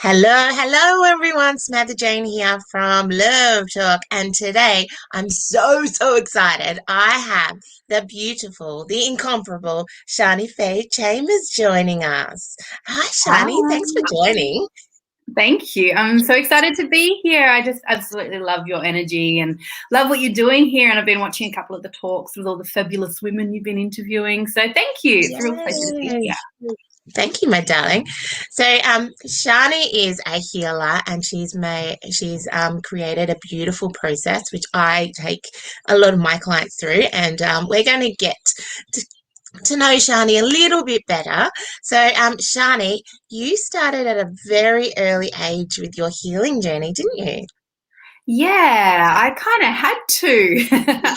Hello everyone. Samantha-Jayne here from Love Talk, and today I'm so excited. I have the beautiful, the incomparable Shani-Faye Chambers joining us. Hi Shani, thanks for Hi. joining. Thank you. I'm so excited to be here. I just absolutely love your energy and love what you're doing here. And I've been watching a couple of the talks with all the fabulous women you've been interviewing. So thank you. It's a real pleasure to be Yay. here. Thank you, my darling. So, Shani is a healer, and she's created a beautiful process which I take a lot of my clients through, and we're going to get to, to know Shani a little bit better. So, Shani, you started at a very early age with your healing journey, didn't you? Yeah, I kind of had to.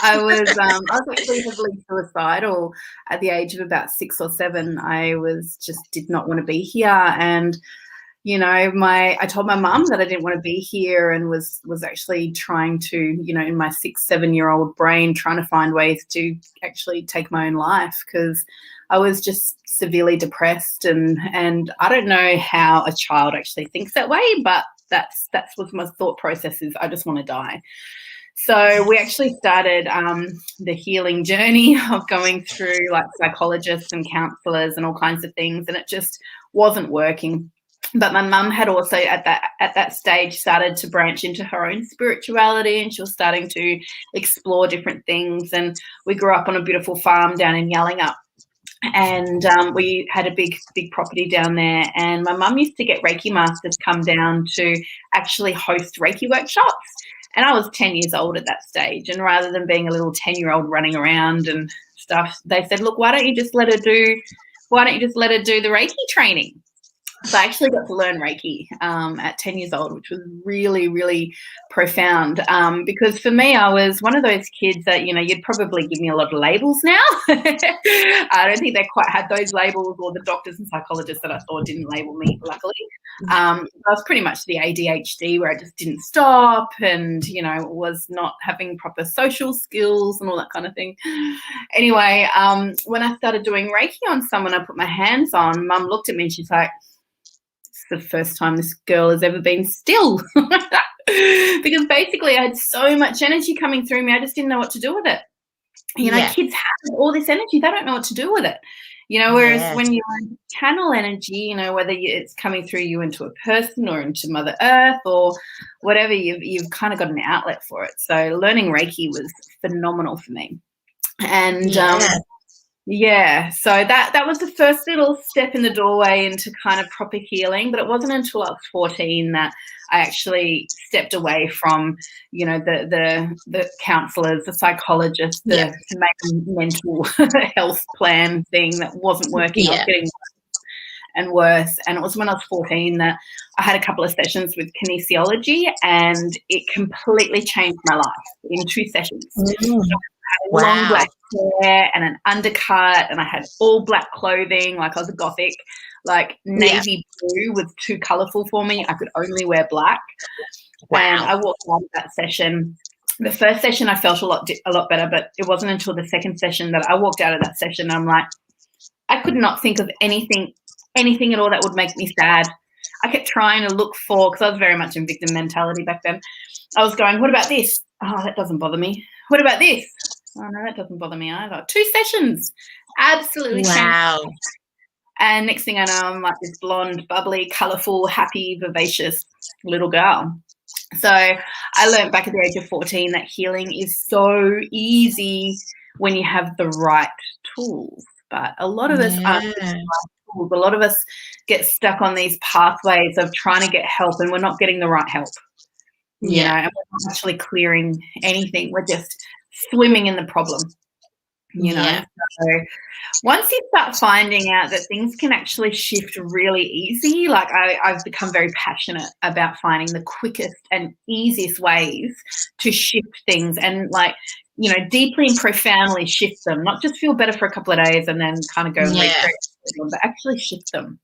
I was actually heavily suicidal at the age of about 6 or 7. I was just did not want to be here, and I told my mum that I didn't want to be here, and was actually trying to, in my 6, 7-year-old brain, trying to find ways to actually take my own life because I was just severely depressed, and I don't know how a child actually thinks that way, but that's what my thought process is. I just want to die. So we actually started the healing journey of going through like psychologists and counselors and all kinds of things, and it just wasn't working. But my mum had also at that stage started to branch into her own spirituality, and she was starting to explore different things. And we grew up on a beautiful farm down in Yallingup, and we had a big property down there. And my mum used to get Reiki masters come down to actually host Reiki workshops. And I was 10 years old at that stage. And rather than being a little 10-year-old running around and stuff, they said, look, why don't you just let her do the Reiki training? So I actually got to learn Reiki at 10 years old, which was really profound, because for me, I was one of those kids that, you'd probably give me a lot of labels now. I don't think they quite had those labels, or the doctors and psychologists that I saw didn't label me, luckily. I was pretty much the ADHD where I just didn't stop, and, was not having proper social skills and all that kind of thing. Anyway, when I started doing Reiki on someone I put my hands on, Mum looked at me and she's like, the first time this girl has ever been still. Because basically I had so much energy coming through me, I just didn't know what to do with it. Yeah, Kids have all this energy, they don't know what to do with it. Whereas yeah, when you channel energy, whether it's coming through you into a person or into Mother Earth or whatever, you've kind of got an outlet for it. So learning Reiki was phenomenal for me. And yeah. yeah, so that was the first little step in the doorway into kind of proper healing. But it wasn't until I was 14 that I actually stepped away from, the counsellors, the psychologists, Yeah, the mental health plan thing that wasn't working. I was yeah, getting and worse. And it was when I was 14 that I had a couple of sessions with kinesiology, and it completely changed my life in 2 sessions. Mm. Long Wow. black hair and an undercut, and I had all black clothing, like I was a gothic, like Yeah, navy blue was too colourful for me. I could only wear black. And wow. I walked out of that session. The first session I felt a lot better, but it wasn't until the second session that I walked out of that session. I'm like, I could not think of anything at all that would make me sad. I kept trying to look for, because I was very much in victim mentality back then. I was going, what about this? Oh, that doesn't bother me. What about this? Oh, no, that doesn't bother me either. 2 sessions absolutely changed. Wow. And next thing I know, I'm like this blonde, bubbly, colourful, happy, vivacious little girl. So I learned back at the age of 14 that healing is so easy when you have the right tools. But a lot of us aren't given Yeah. the right tools. A lot of us get stuck on these pathways of trying to get help, and we're not getting the right help. Yeah. And we're not actually clearing anything. We're just swimming in the problem. Yeah. So once you start finding out that things can actually shift really easy, like I've become very passionate about finding the quickest and easiest ways to shift things, and like, deeply and profoundly shift them, not just feel better for a couple of days and then kind of go and Yeah. recreate them, but actually shift them.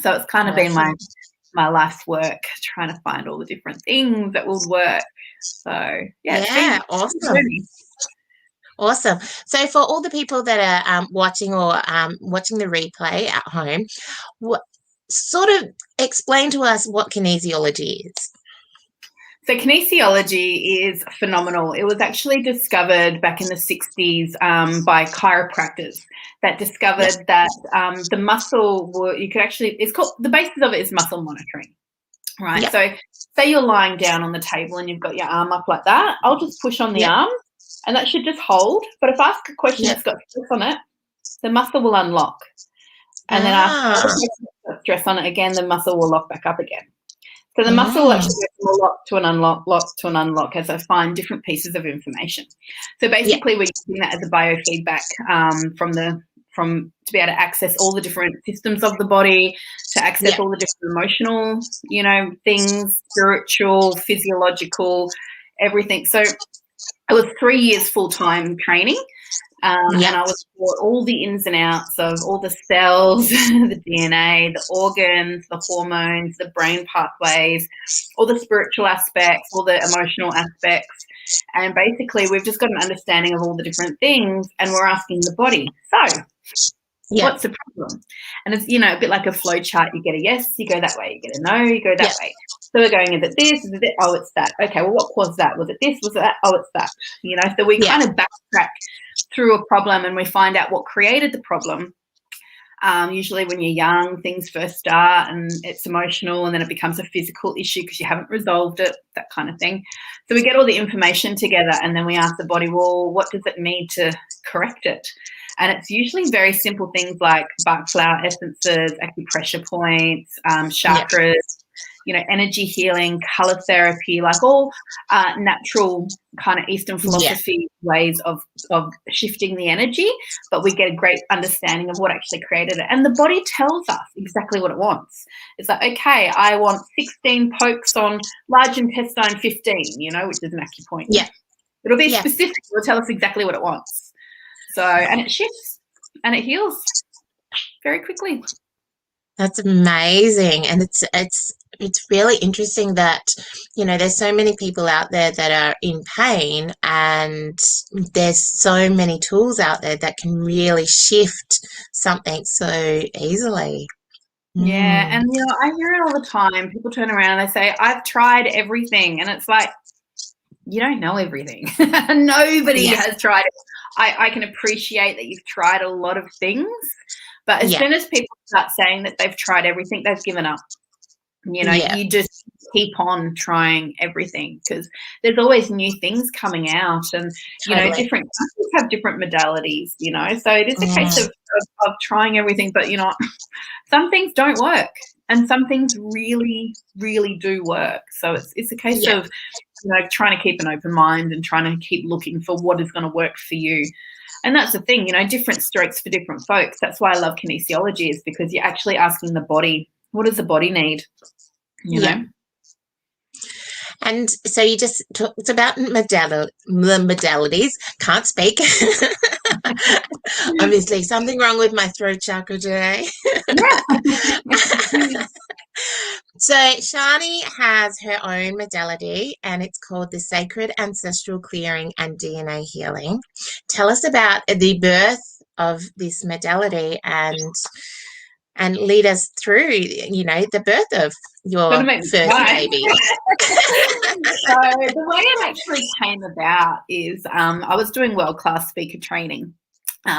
So it's kind of been Awesome. my life's work, trying to find all the different things that would work. So yeah, it's been Yeah. a Awesome. journey. Awesome. So for all the people that are watching or watching the replay at home, what sort of explain to us what kinesiology is. So kinesiology is phenomenal. It was actually discovered back in the 60s by chiropractors that discovered that the muscle, you could actually, it's called, the basis of it is muscle monitoring, right? Yep. So say you're lying down on the table and you've got your arm up like that. I'll just push on the arm and that should just hold. But if I ask a question that's got stress on it, the muscle will unlock. And then after stress on it again, the muscle will lock back up again. So the muscle will actually go from a lock to an unlock, lock to an unlock as I find different pieces of information. So basically we're using that as a biofeedback to be able to access all the different systems of the body, to access all the different emotional, things, spiritual, physiological, everything. So it was 3 years full-time training. And I was taught all the ins and outs of all the cells, the DNA, the organs, the hormones, the brain pathways, all the spiritual aspects, all the emotional aspects. And basically we've just got an understanding of all the different things and we're asking the body, so what's the problem? And it's, a bit like a flow chart. You get a yes, you go that way. You get a no, you go that way. So we're going, is it this? Is it, oh, it's that. Okay, well, what caused that? Was it this? Was it that? Oh, it's that. So we kind of backtrack through a problem and we find out what created the problem. Usually when you're young, things first start and it's emotional and then it becomes a physical issue because you haven't resolved it, that kind of thing. So we get all the information together and then we ask the body, well, what does it need to correct it? And it's usually very simple things like bark flower essences, acupressure points, chakras, energy healing, color therapy, like all natural kind of Eastern philosophy ways of shifting the energy, but we get a great understanding of what actually created it. And the body tells us exactly what it wants. It's like, okay, I want 16 pokes on large intestine 15, which is an acupoint. Yeah. It'll be specific. It'll tell us exactly what it wants. So, and it shifts and it heals very quickly. That's amazing. And it's really interesting that, there's so many people out there that are in pain and there's so many tools out there that can really shift something so easily. Yeah. And, I hear it all the time. People turn around and they say, I've tried everything. And it's like, you don't know everything. Nobody has tried it. I can appreciate that you've tried a lot of things, but as soon as people start saying that they've tried everything, they've given up. You just keep on trying everything because there's always new things coming out and, different countries have different modalities, so it is a case of trying everything, but, some things don't work and some things really, really do work. So it's a case of, trying to keep an open mind and trying to keep looking for what is going to work for you. And that's the thing, different strokes for different folks. That's why I love kinesiology, is because you're actually asking the body, what does the body need? You know? And so you just talked about the modalities. Can't speak. Obviously, something wrong with my throat chakra today. So Shani has her own modality and it's called the Sacred Ancestral Clearing and DNA Healing. Tell us about the birth of this modality and lead us through, the birth of your first baby. So the way it actually came about is I was doing world-class speaker training.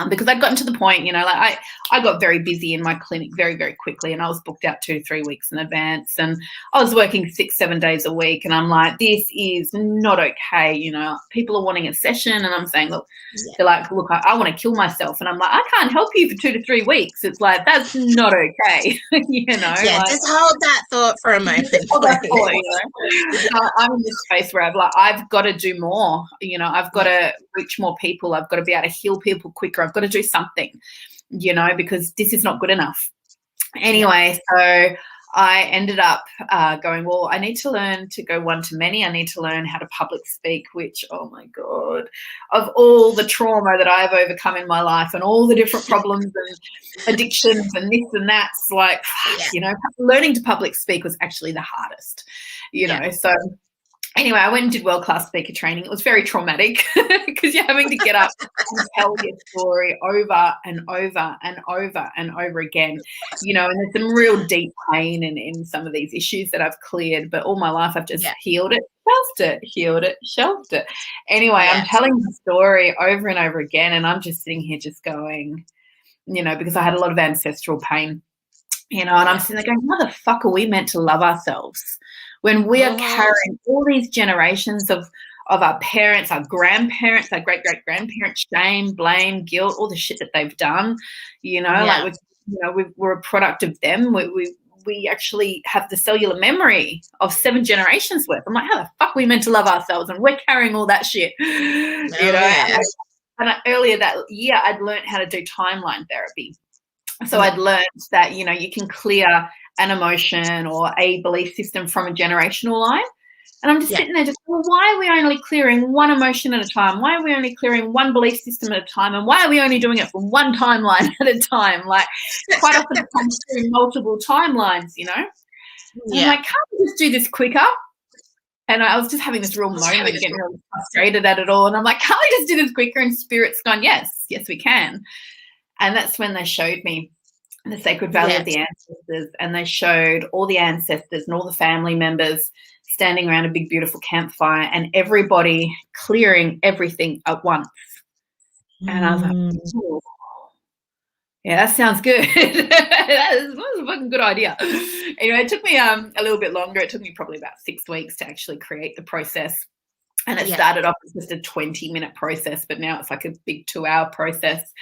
Because I'd gotten to the point, I got very busy in my clinic very, very quickly and I was booked out 2 to 3 weeks in advance and I was working 6-7 days a week and I'm like, this is not okay. People are wanting a session and I'm saying, look, they're like, look, I want to kill myself. And I'm like, I can't help you for 2 to 3 weeks. It's like, that's not okay. Just hold that thought for a moment. Hold that thought, So I'm in this space where I've got to do more. I've got to reach more people. I've got to be able to heal people quicker. I've got to do something, because this is not good enough. Anyway, so I ended up going, well, I need to learn to go one-to-many. I need to learn how to public speak, which, oh, my God, of all the trauma that I've overcome in my life and all the different problems and addictions and this and that, it's like, learning to public speak was actually the hardest, So Anyway, I went and did world-class speaker training. It was very traumatic because you're having to get up and tell your story over and over and over and over again, you know, and there's some real deep pain in some of these issues that I've cleared, but all my life I've just healed it, shelved it, healed it, shelved it. Anyway, I'm telling the story over and over again, and I'm just sitting here just going, you know, because I had a lot of ancestral pain, you know, and I'm sitting there going, how the fuck are we meant to love ourselves when we are carrying all these generations of our parents, our grandparents, our great-great-grandparents, shame, blame, guilt, all the shit that they've done, you know, like we're a product of them. We actually have the cellular memory of 7 generations worth. I'm like, how the fuck are we meant to love ourselves? And we're carrying all that shit, you know. And earlier that year, I'd learned how to do timeline therapy. So I'd learned that, you know, you can clear an emotion or a belief system from a generational line. And I'm just sitting there just, well, why are we only clearing one emotion at a time? Why are we only clearing one belief system at a time? And why are we only doing it from one timeline at a time? Like, quite often it comes through multiple timelines, you know? And I'm like, can't we just do this quicker? And I was just having this real moment, getting really frustrated at it all. And I'm like, can't we just do this quicker? And Spirit's gone, yes, we can. And that's when they showed me the sacred valley of the ancestors, and they showed all the ancestors and all the family members standing around a big, beautiful campfire, and everybody clearing everything at once. And I was like, oh, yeah, that sounds good. that was a fucking good idea. Anyway, it took me a little bit longer. It took me probably about 6 weeks to actually create the process. And it started off as just a 20-minute process, but now it's like a big 2-hour process.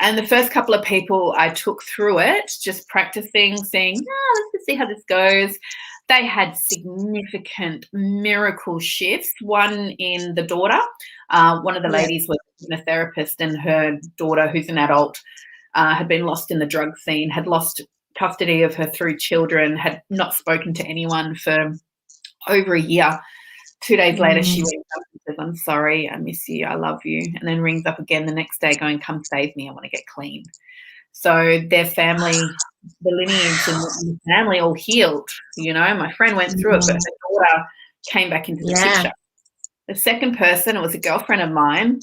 And the first couple of people I took through it, just practicing, saying, let's just see how this goes. They had significant miracle shifts. One in the daughter. One of the ladies was a therapist, and her daughter, who's an adult, had been lost in the drug scene, had lost custody of her 3 children, had not spoken to anyone for over a year. 2 days later, she rings up and says, I'm sorry, I miss you, I love you. And then rings up again the next day going, come save me, I want to get clean. So their family, the lineage and the family all healed, you know. My friend went through it, but her daughter came back into the picture. The second person, it was a girlfriend of mine,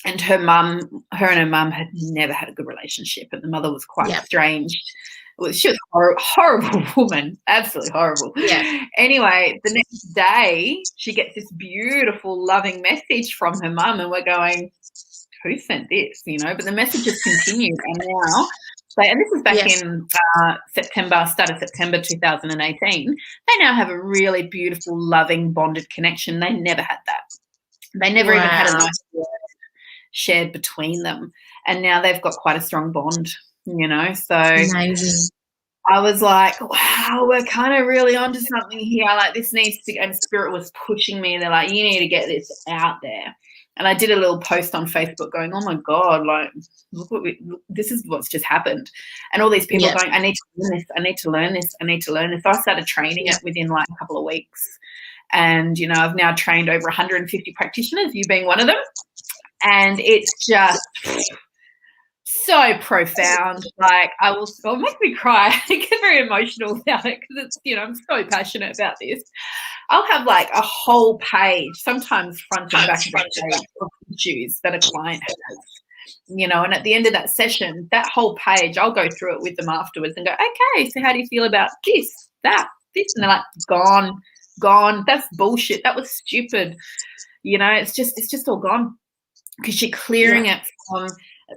and her and her mum had never had a good relationship, and the mother was quite estranged. She was a horrible woman, absolutely horrible. Anyway, the next day, she gets this beautiful, loving message from her mum, and we're going, who sent this, you know? But the messages continued, and now, and this was back in start of September 2018, they now have a really beautiful, loving, bonded connection. They never had that. They never even had a nice word shared between them, and now they've got quite a strong bond, you know. So amazing. I was like, wow, we're kind of really onto something here. Like, this needs to, and Spirit was pushing me. They're like, you need to get this out there. And I did a little post on Facebook going, oh my God, like, look this is what's just happened. And all these people going, I need to learn this, I need to learn this, I need to learn this. So I started training it within like a couple of weeks. And, you know, I've now trained over 150 practitioners, you being one of them. And it's just so profound. Like, it'll make me cry. I get very emotional about it because it's, you know, I'm so passionate about this. I'll have like a whole page, sometimes front and back of the page, of issues that a client has, you know, and at the end of that session, that whole page, I'll go through it with them afterwards and go, okay, so how do you feel about this, that, this? And they're like, gone. That's bullshit. That was stupid. You know, it's just all gone because you're clearing it from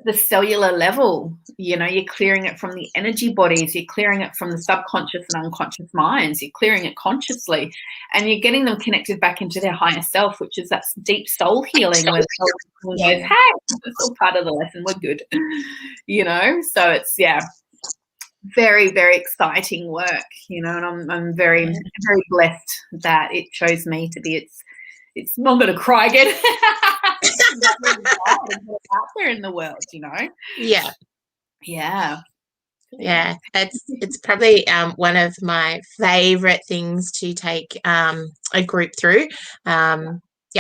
the cellular level. You know, you're clearing it from the energy bodies, you're clearing it from the subconscious and unconscious minds, you're clearing it consciously, and you're getting them connected back into their higher self, which is that deep soul healing where the soul goes, hey, it's all part of the lesson, we're good. You know, so it's very, very exciting work, you know, and I'm very, very blessed that it chose me to be it's not going to cry again. Out there in the world, you know. It's probably one of my favorite things to take a group through.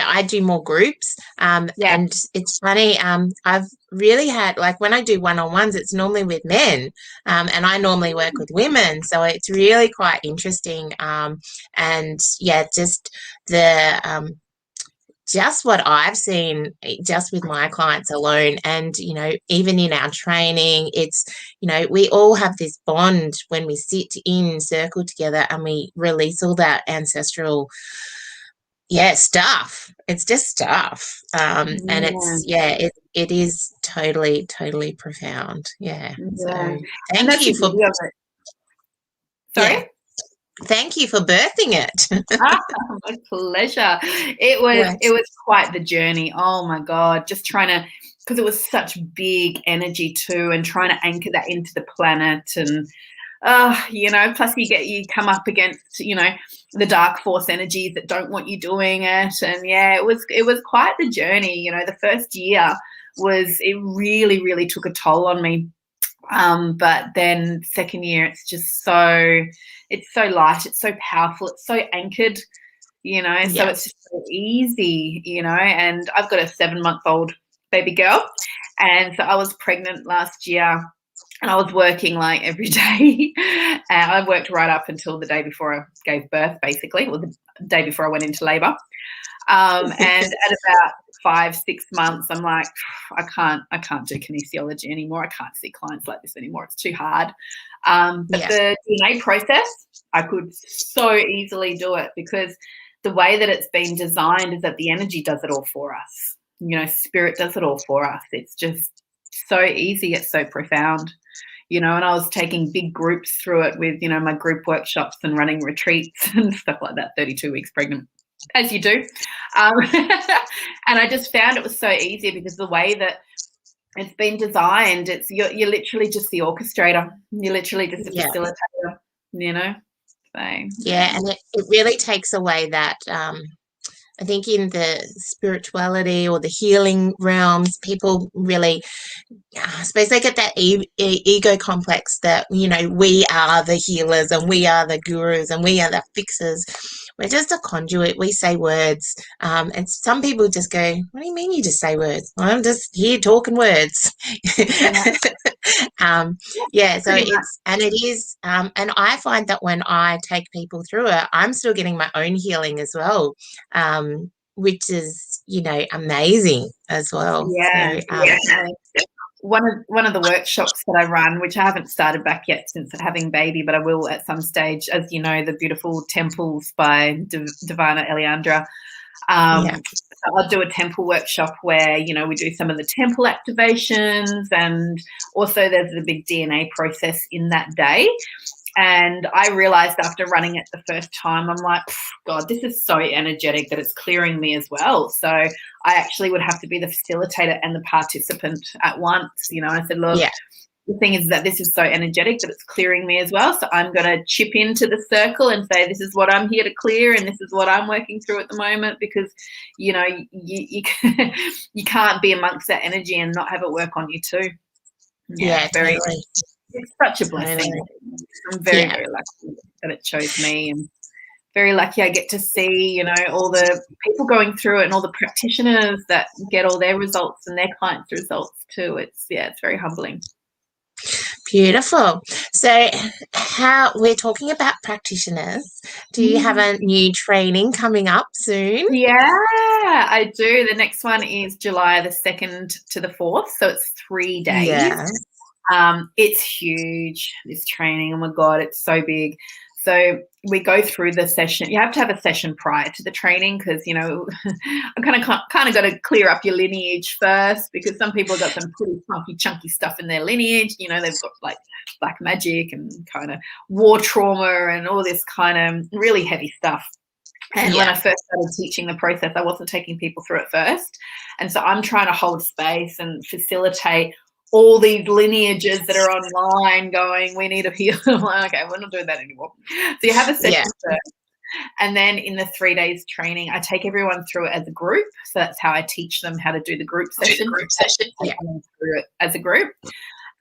I do more groups. Yeah. And it's funny, I've really had, like, when I do one-on-ones, it's normally with men, and I normally work with women, so it's really quite interesting. And yeah, just what I've seen just with my clients alone, and even in our training, it's we all have this bond when we sit in circle together and we release all that ancestral stuff. It's just stuff. And Yeah. it is totally profound. Yeah. So Yeah. And thank that's the you for beauty of it. yeah, Sorry? thank you for birthing it. Ah, my pleasure. It was Yeah. it was quite the journey. Oh my God. Just trying to, because it was such big energy too, and trying to anchor that into the planet, and plus you come up against, the dark force energies that don't want you doing it. And yeah, it was quite the journey. The first year it really, really took a toll on me. But then second year, it's so light, it's so powerful, it's so anchored, so Yeah. it's just so easy, and I've got a 7-month-old baby girl. And so I was pregnant last year, and I was working like every day. And I worked right up until the day before I gave birth, basically, or the day before I went into labor. And at about 5-6 months, I'm like, I can't do kinesiology anymore. I can't see clients like this anymore. It's too hard. But Yeah. the DNA process, I could so easily do it, because the way that it's been designed is that the energy does it all for us. Spirit does it all for us. It's just so easy. It's so profound. And I was taking big groups through it with, my group workshops and running retreats and stuff like that, 32 weeks pregnant, as you do. And I just found it was so easy, because the way that it's been designed, you're literally just the orchestrator. You're literally just a Yeah. facilitator, So, Yeah. And it really takes away that I think in the spirituality or the healing realms, people really, I suppose they get that ego complex that, we are the healers and we are the gurus and we are the fixers. We're just a conduit. We say words. And some people just go, what do you mean you just say words? I'm just here talking words. yeah, So pretty much. it is, and I find that when I take people through it, I'm still getting my own healing as well, which is, amazing as well. Yeah, So, definitely. One of the workshops that I run, which I haven't started back yet since having baby, but I will at some stage, as you know, the beautiful temples by Divina Eliandra. yeah, So I'll do a temple workshop where, we do some of the temple activations, and also there's a big DNA process in that day. And I realized after running it the first time, I'm like, God, this is so energetic that it's clearing me as well. So I actually would have to be the facilitator and the participant at once. I said, look, yeah, the thing is that this is so energetic that it's clearing me as well. So I'm going to chip into the circle and say, this is what I'm here to clear, and this is what I'm working through at the moment, because, you you can't be amongst that energy and not have it work on you too. Yeah, yeah, totally, it's such a blessing. totally. I'm very, Yeah, very lucky that it chose me, and very lucky I get to see, all the people going through it, and all the practitioners that get all their results and their clients' results too. It's very humbling. beautiful. So, how we're talking about practitioners, do you have a new training coming up soon? Yeah, I do. The next one is July the 2nd to the 4th, so it's 3 days. Yeah, It's huge, this training. Oh my God, it's so big. So we go through the session. You have to have a session prior to the training, because I kind of got to clear up your lineage first, because some people have got some pretty chunky stuff in their lineage. They've got like black magic and kind of war trauma and all this kind of really heavy stuff. And when I first started teaching the process, I wasn't taking people through it first. And so I'm trying to hold space and facilitate all these lineages that are online going, we need to heal. I'm like, okay, we're not doing that anymore. So you have a session first. And then in the 3 days training, I take everyone through it as a group. So that's how I teach them how to do the group session. Yeah. Through it as a group.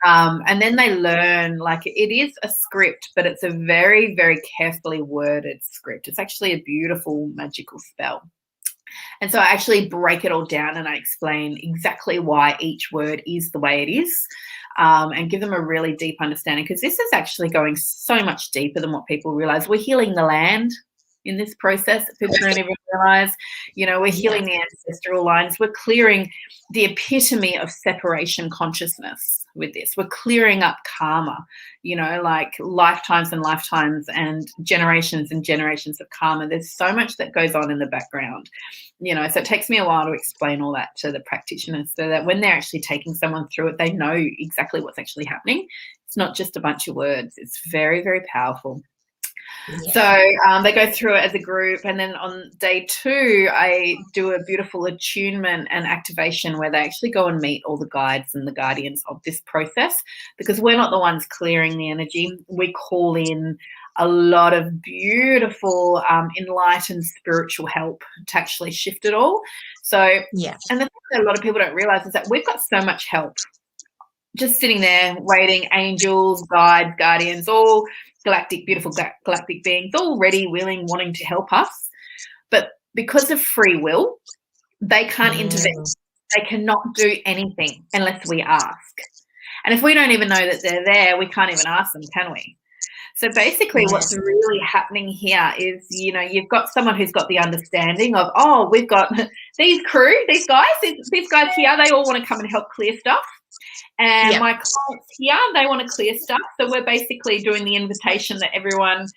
And then they learn, like, it is a script, but it's a very, very carefully worded script. It's actually a beautiful magical spell. And so I actually break it all down and I explain exactly why each word is the way it is, and give them a really deep understanding, because this is actually going so much deeper than what people realize. We're healing the land in this process that people don't even realize. We're healing the ancestral lines. We're clearing the epitome of separation consciousness with this. We're clearing up karma, like lifetimes and lifetimes and generations of karma. There's so much that goes on in the background, so it takes me a while to explain all that to the practitioners so that when they're actually taking someone through it, they know exactly what's actually happening. It's not just a bunch of words. It's very, very powerful. Yeah. So they go through it as a group, and then on day 2, I do a beautiful attunement and activation where they actually go and meet all the guides and the guardians of this process, because we're not the ones clearing the energy. We call in a lot of beautiful, enlightened spiritual help to actually shift it all. So, and the thing that a lot of people don't realize is that we've got so much help just sitting there waiting, angels, guides, guardians, all beautiful galactic beings, all ready, willing, wanting to help us. But because of free will, they can't intervene. They cannot do anything unless we ask. And if we don't even know that they're there, we can't even ask them, can we? So basically what's really happening here is, you've got someone who's got the understanding of, we've got these guys here, they all want to come and help clear stuff. And my clients here, they want to clear stuff. So we're basically doing the invitation that everyone,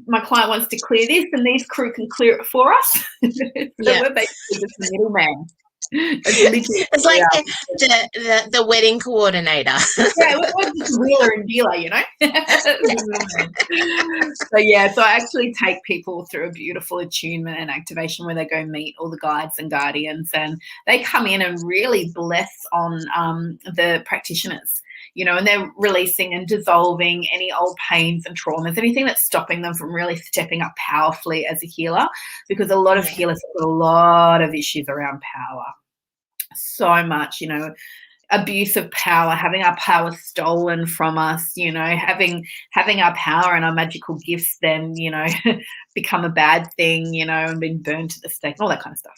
my client wants to clear this and these crew can clear it for us. So we're basically just the middleman. It's like the wedding coordinator. We're just wheeler and dealer, So I actually take people through a beautiful attunement and activation where they go meet all the guides and guardians, and they come in and really bless on the practitioners, and they're releasing and dissolving any old pains and traumas, anything that's stopping them from really stepping up powerfully as a healer, because a lot of healers have got a lot of issues around power. So much, abuse of power, having our power stolen from us, having our power and our magical gifts then, become a bad thing, and been burned to the stake, all that kind of stuff.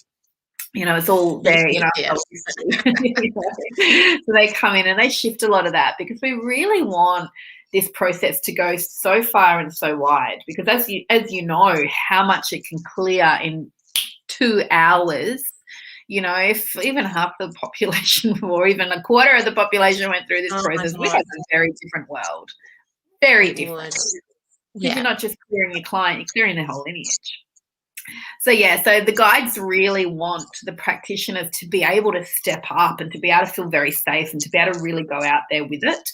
It's all there, So they come in and they shift a lot of that, because we really want this process to go so far and so wide, because as you know how much it can clear in 2 hours. If even half the population or even a quarter of the population went through this process, we have a very different world. Very different. Because you're not just clearing your client, you're clearing the whole lineage. So the guides really want the practitioners to be able to step up and to be able to feel very safe and to be able to really go out there with it.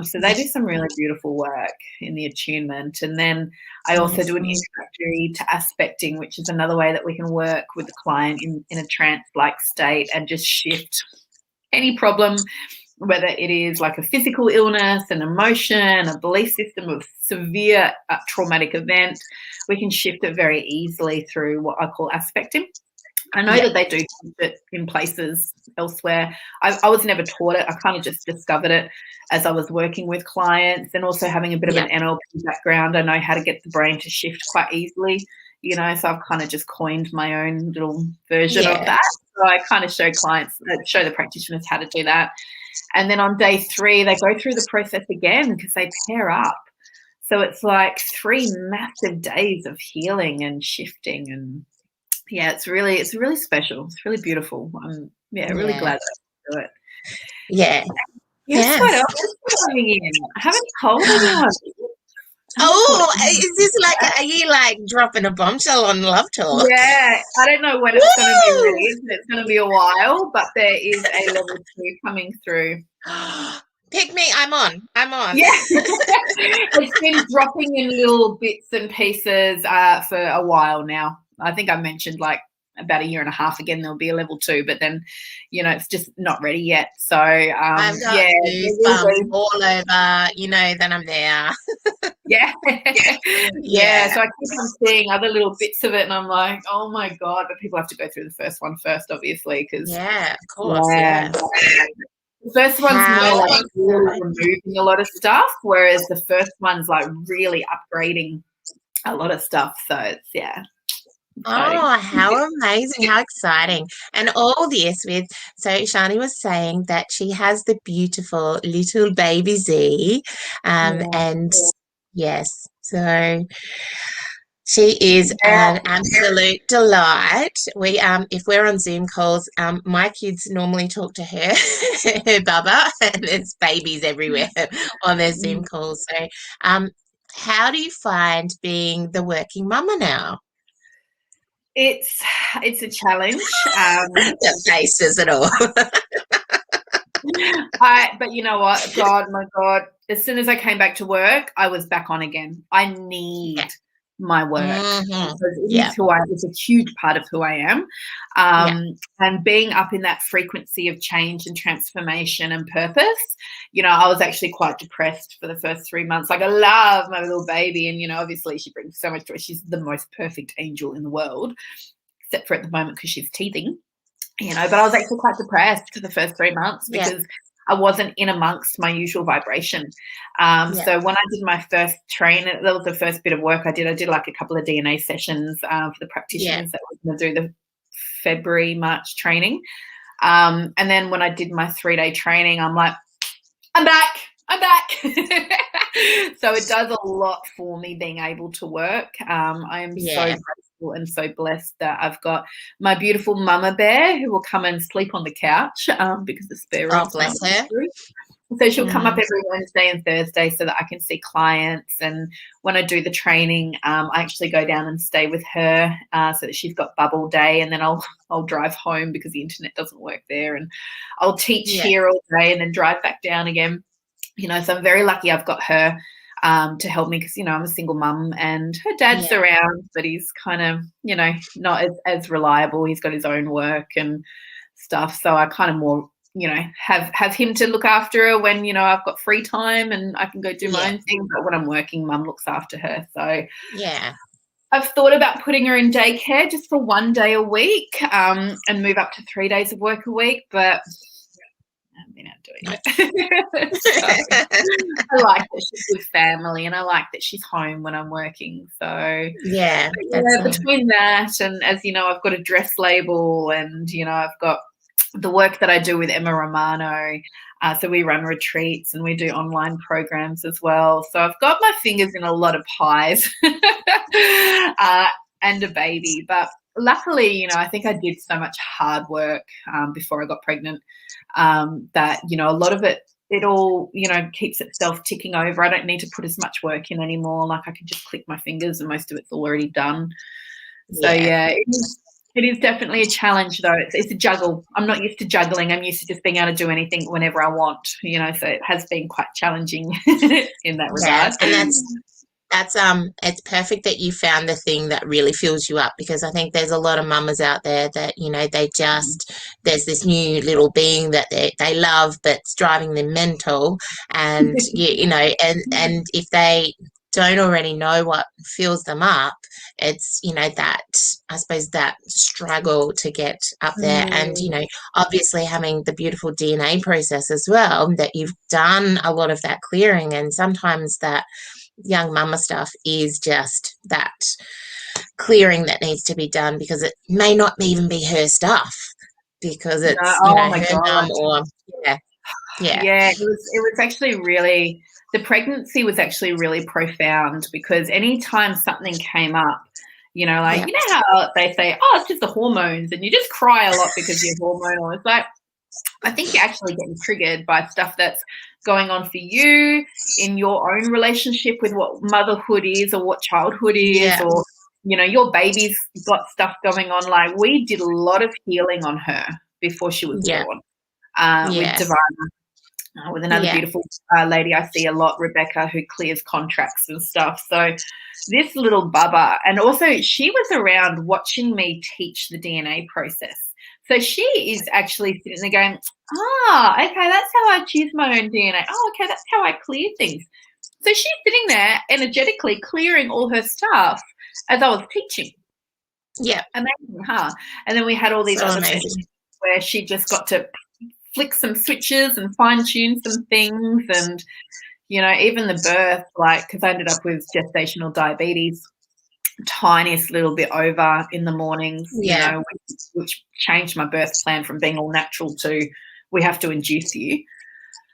So they do some really beautiful work in the attunement. And then I also do an introductory to aspecting, which is another way that we can work with the client in a trance-like state and just shift any problem, whether it is like a physical illness, an emotion, a belief system of severe traumatic event. We can shift it very easily through what I call aspecting. I know that they do it in places elsewhere. I was never taught it. I kind of just discovered it as I was working with clients, and also having a bit of an NLP background. I know how to get the brain to shift quite easily, so I've kind of just coined my own little version of that. So I kind of show the practitioners how to do that. And then on day 3, they go through the process again because they pair up. So it's like 3 massive days of healing and shifting, and it's really special. It's really beautiful. I'm really glad that I do it. What else is coming in? I haven't told anyone. Is this are you dropping a bombshell on Love Talk? Yeah, I don't know when it's going to be released. It's going to be a while, but there is a level 2 coming through. Pick me, I'm on. Yeah. It's been dropping in little bits and pieces for a while now. I think I mentioned about 1.5 years again there'll be a level 2, but then it's just not ready yet. So I've got goosebumps all over, then I'm there. So I keep on seeing other little bits of it, and I'm like, oh my god! But people have to go through the first one first, obviously, because of course, The first one's more really removing a lot of stuff, whereas the first one's really upgrading a lot of stuff. So it's So Oh, how amazing, how exciting. And all this with, so Shani was saying that she has the beautiful little baby Z. yeah. And yes, so she is an absolute delight. We if we're on Zoom calls, my kids normally talk to her, her baba, and there's babies everywhere on their Zoom calls. So how do you find being the working mama now? It's a challenge. The faces at all. But you know what? God, my God, as soon as I came back to work, I was back on again. I need Yeah. my work Hmm. because it Yeah. is who I am. It's a huge part of who I am. Yeah. And being up in that frequency of change and transformation and purpose, I was actually quite depressed for the first 3 months. Like, I love my little baby, and obviously she brings so much joy. She's the most perfect angel in the world, except for at the moment because she's teething. But I was actually quite depressed for the first 3 months Yeah. because I wasn't in amongst my usual vibration. Yeah. So when I did my first that was the first bit of work I did. I did like a couple of DNA sessions for the Yeah. practitioners that were going to do the February, March training. And then when I did my 3-day training, I'm like, I'm back. I'm back. So it does a lot for me being able to work. I am so Yeah. grateful and so blessed that I've got my beautiful mama bear who will come and sleep on the couch because the spare Oh, room's not bless her. through. So she'll come up Mm. every Wednesday and Thursday so that I can see clients. And when I do the training, I actually go down and stay with her so that she's got bubble day. And then I'll drive home because the internet doesn't work there. And I'll teach Yeah. here all day and then drive back down again. So I'm very lucky I've got her to help me because, I'm a single mum and her dad's Yeah. around, but he's kind of, not as reliable. He's got his own work and stuff. So I kind of more, have him to look after her when, I've got free time and I can go do my Yeah. own thing. But when I'm working, mum looks after her. So Yeah. I've thought about putting her in daycare just for 1 day a week and move up to 3 days of work a week. But I haven't been out doing it. So I like that she's with family and I like that she's home when I'm working. So Yeah. That's between that and, as you know, I've got a dress label and, I've got the work that I do with Emma Romano. So we run retreats and we do online programs as well. So I've got my fingers in a lot of pies and a baby. But luckily, I think I did so much hard work before I got pregnant that, a lot of it all, keeps itself ticking over. I don't need to put as much work in anymore. Like, I can just click my fingers and most of it's already done. So, yeah. it is definitely a challenge, though. It's a juggle. I'm not used to juggling. I'm used to just being able to do anything whenever I want, so it has been quite challenging in that Yeah. regard. And that's it's perfect that you found the thing that really fills you up because I think there's a lot of mamas out there that they just there's this new little being that they love but it's driving them mental and and if they don't already know what fills them up, it's that I suppose that struggle to get up there and Mm, obviously having the beautiful DNA process as well, that you've done a lot of that clearing, and sometimes that young mama stuff is just that clearing that needs to be done because it may not even be her stuff because no, it's oh my her God. mum or yeah. Yeah. Yeah, it was actually really, the pregnancy was actually really profound because anytime something came up, like, Yeah. how they say, oh, it's just the hormones and you just cry a lot because you're hormonal. It's like, I think you're actually getting triggered by stuff that's going on for you in your own relationship with what motherhood is or what childhood is, Yeah. or, your baby's got stuff going on. Like, we did a lot of healing on her before she was Yeah. born with Yeah. Divine, with another Yeah. beautiful lady I see a lot, Rebecca, who clears contracts and stuff. So this little bubba, and also she was around watching me teach the DNA process. So she is actually sitting there going, okay, that's how I choose my own DNA. Oh, okay, that's how I clear things. So she's sitting there energetically clearing all her stuff as I was teaching. Yeah. Amazing, huh? And then we had all these So other amazing. sessions where she just got to flick some switches and fine tune some things. And, even the birth, like, because I ended up with gestational diabetes. tiniest little bit over in the mornings, Yeah. which changed my birth plan from being all natural to we have to induce you.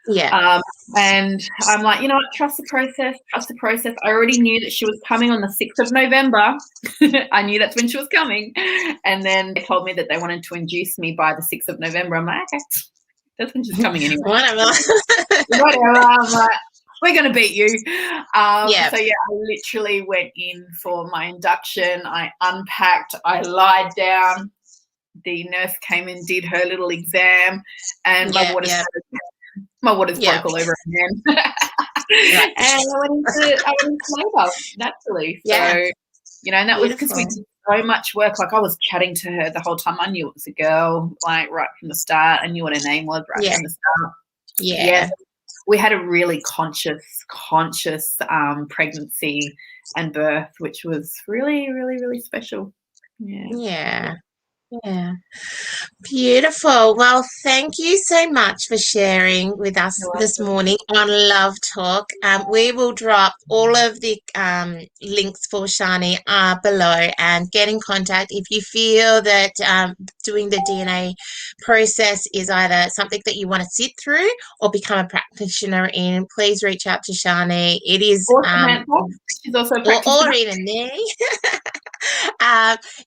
Yeah. And I'm like, you know what, trust the process, trust the process. I already knew that she was coming on the 6th of November. I knew that's when she was coming. And then they told me that they wanted to induce me by the 6th of November. I'm like, okay, that's when she's coming anyway. Whatever. Whatever. I'm like, we're going to beat you. Yeah. So, yeah, I literally went in for my induction. I unpacked. I lied down. The nurse came and did her little exam, and my waters Yeah. broke all over again. Right. And I went into labour naturally. Yeah. So, and that was because we Beautiful. did so much work. Like, I was chatting to her the whole time. I knew it was a girl, like, right from the start. I knew what her name was right from the start. Yeah. Yes. We had a really conscious pregnancy and birth, which was really, really, really special. Yeah. Yeah. Yeah. Beautiful. Well, thank you so much for sharing with us You're this welcome. morning on Love Talk. We will drop all of the links for Shani below, and get in contact if you feel that doing the DNA process is either something that you want to sit through or become a practitioner in. Please reach out to Shani. It is Or Samantha. She's also a or practitioner. even me.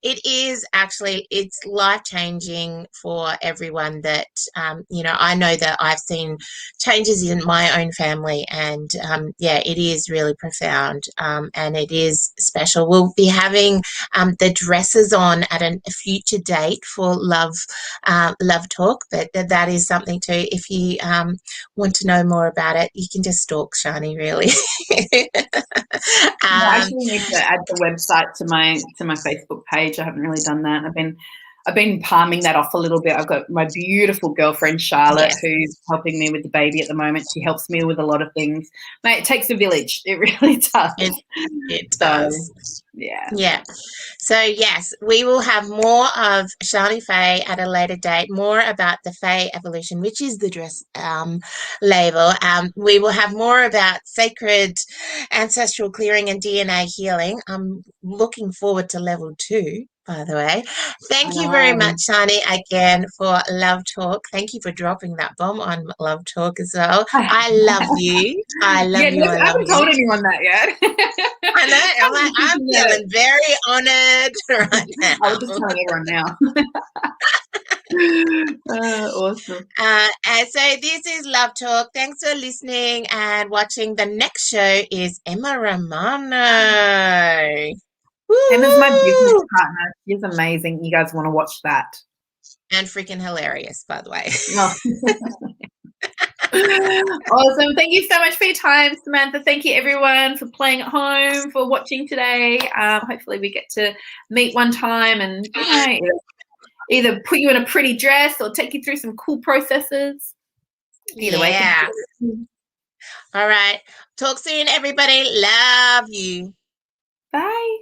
It is actually, it's life-changing for everyone that, I know that I've seen changes in my own family, and yeah, it is really profound, and it is special. We'll be having the dresses on at a future date for Love Talk, but that is something too. If you want to know more about it, you can just stalk Shani, really. Yeah, I actually need to add the website to my Facebook page. I haven't really done that. I've been palming that off a little bit. I've got my beautiful girlfriend Charlotte, Yes. who's helping me with the baby at the moment. She helps me with a lot of things. Mate, it takes a village. It really does. It So, does. yeah. Yeah. So yes, we will have more of Shani-Faye at a later date, more about the Faye evolution, which is the dress label. We will have more about sacred ancestral clearing and DNA healing. I'm looking forward to level 2. By the way, thank you very much, Shani, again for Love Talk. Thank you for dropping that bomb on Love Talk as well. I love you. I love Yeah, you. no, I I love haven't you. told anyone that yet. I know. I'm feeling very honored right now. I was just telling everyone now. Awesome. And so this is Love Talk. Thanks for listening and watching. The next show is Emma Romano. Emma's my business Woo! partner. She's amazing. You guys want to watch that. And freaking hilarious, by the way. Oh. Awesome. Thank you so much for your time, Samantha. Thank you, everyone, for playing at home, for watching today. Hopefully we get to meet one time and, either put you in a pretty dress or take you through some cool processes. Either way. Yeah. All right. Talk soon, everybody. Love you. Bye.